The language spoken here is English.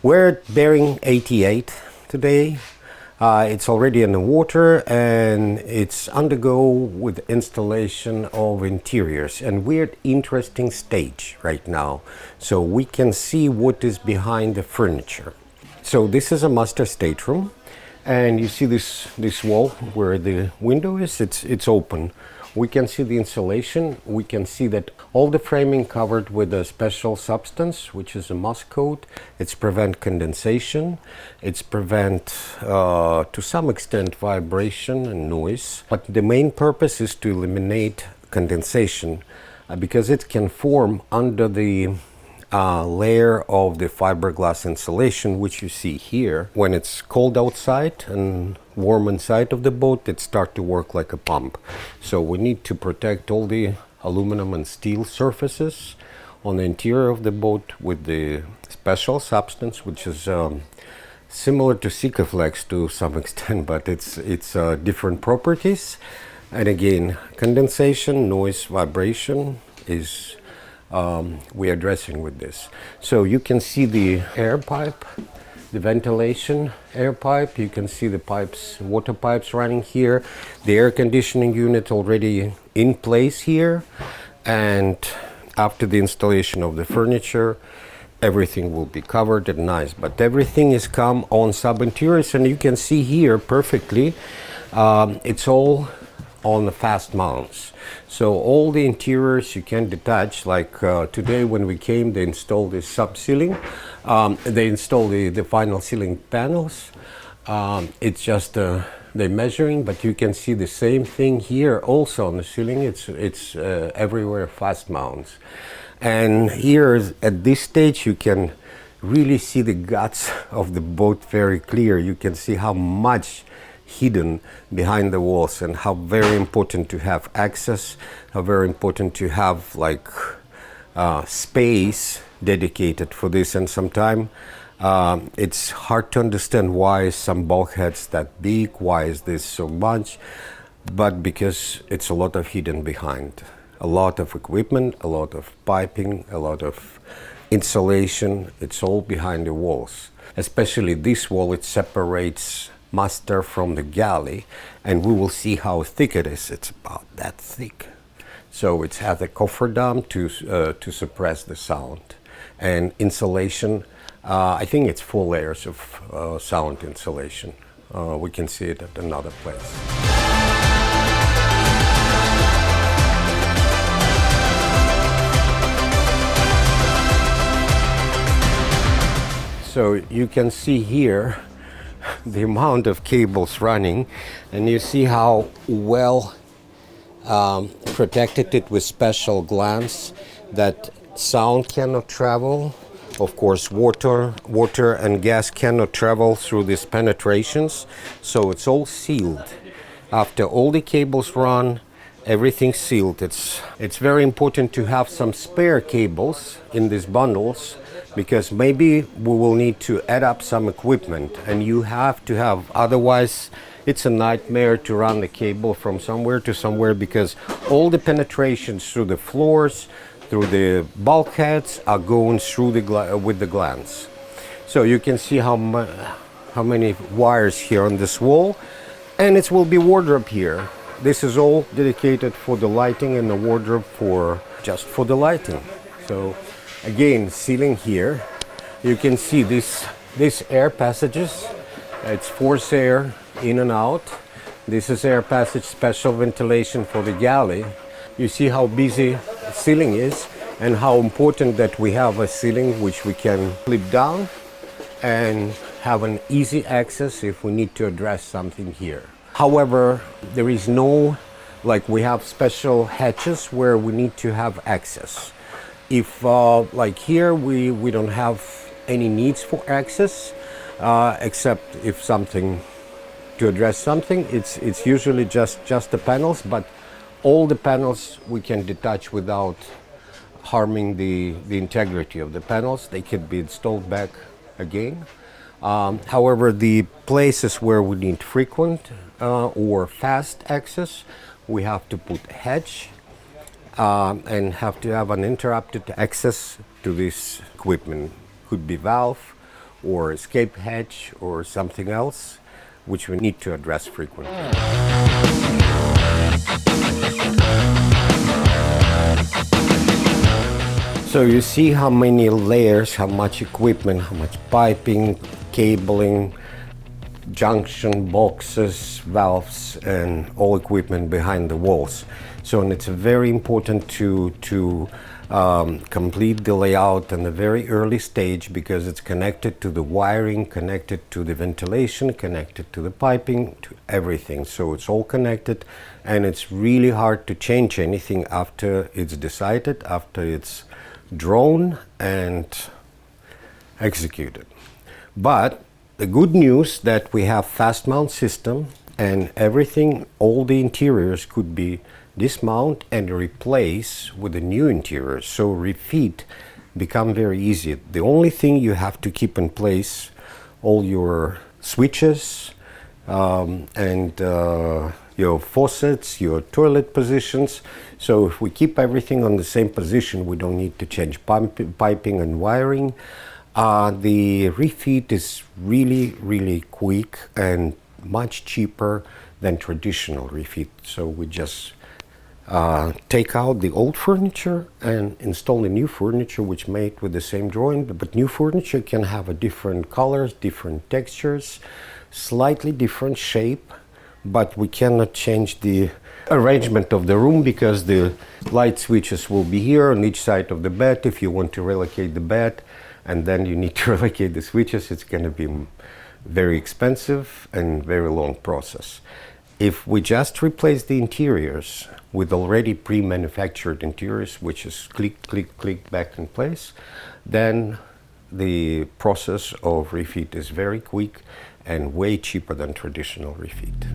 We're at Bering 88 today. It's already in the water and it's undergo with installation of interiors, and we're at interesting stage right now, so we can see what is behind the furniture. So this is a master stateroom, and you see this wall where the window is, it's open. We can see the insulation. We can see that all the framing covered with a special substance, which is a moss coat. It's prevent condensation. It's prevent, to some extent, vibration and noise. But the main purpose is to eliminate condensation because it can form under the layer of the fiberglass insulation, which you see here. When it's cold outside and warm inside of the boat, it starts to work like a pump. So we need to protect all the aluminum and steel surfaces on the interior of the boat with the special substance, which is similar to Sikaflex to some extent, but it's different properties. And again, condensation, noise, vibration is we're addressing with this. So you can see the air pipe, the ventilation air pipe. You can see the pipes, water pipes running here. The air conditioning unit already in place here. And after the installation of the furniture, everything will be covered and nice. But everything is come on sub-interiors, and you can see here perfectly, it's all on the fast mounts. So all the interiors you can detach, like today when we came, they installed this sub-ceiling. They installed the final ceiling panels. It's just they're measuring, but you can see the same thing here also on the ceiling. It's everywhere fast mounts. And here at this stage you can really see the guts of the boat very clear. You can see how much hidden behind the walls, and how very important to have access, how very important to have like space dedicated for this. And sometimes it's hard to understand why some bulkheads that big, why is this so much, but because it's a lot of hidden behind, a lot of equipment, a lot of piping, a lot of insulation. It's all behind the walls. Especially this wall, it separates master from the galley, and we will see how thick it is. It's about that thick. So it has a cofferdam to suppress the sound. And insulation, I think it's 4 layers of sound insulation. We can see it at another place. So you can see here the amount of cables running, and you see how well protected it with special glands that sound cannot travel. Of course, water and gas cannot travel through these penetrations, so it's all sealed. After all the cables run, everything's sealed. It's very important to have some spare cables in these bundles, because maybe we will need to add up some equipment, and you have to have, otherwise it's a nightmare to run the cable from somewhere to somewhere, because all the penetrations through the floors, through the bulkheads are going through with the glands. So you can see how many wires here on this wall, and it will be wardrobe here. This is all dedicated for the lighting, and the wardrobe just for the lighting. So again, ceiling here, you can see this air passages. It's forced air in and out. This is air passage, special ventilation for the galley. You see how busy the ceiling is, and how important that we have a ceiling which we can flip down and have an easy access if we need to address something here. However, there is no, like we have special hatches where we need to have access. If like here we don't have any needs for access, except if something to address something, it's usually just the panels, but all the panels we can detach without harming the integrity of the panels. They can be installed back again. However, the places where we need frequent or fast access, we have to put a hatch and have to have uninterrupted access to this equipment. Could be valve or escape hatch or something else, which we need to address frequently. So you see how many layers, how much equipment, how much piping, cabling, junction boxes, valves, and all equipment behind the walls. So and it's very important to complete the layout in a very early stage, because it's connected to the wiring, connected to the ventilation, connected to the piping, to everything. So it's all connected, and it's really hard to change anything after it's decided, after it's drawn and executed. But the good news that we have fast mount system, and everything, all the interiors could be dismount and replace with a new interior. So refit become very easy. The only thing you have to keep in place all your switches and your faucets, your toilet positions. So if we keep everything on the same position, we don't need to change piping and wiring. The refit is really quick and much cheaper than traditional refit. So we just take out the old furniture and install the new furniture, which made with the same drawing, but new furniture can have a different colors, different textures, slightly different shape, but we cannot change the arrangement of the room, because the light switches will be here on each side of the bed. If you want to relocate the bed and then you need to relocate the switches, it's going to be very expensive and very long process. If we just replace the interiors with already pre-manufactured interiors, which is click back in place, then the process of refit is very quick and way cheaper than traditional refit.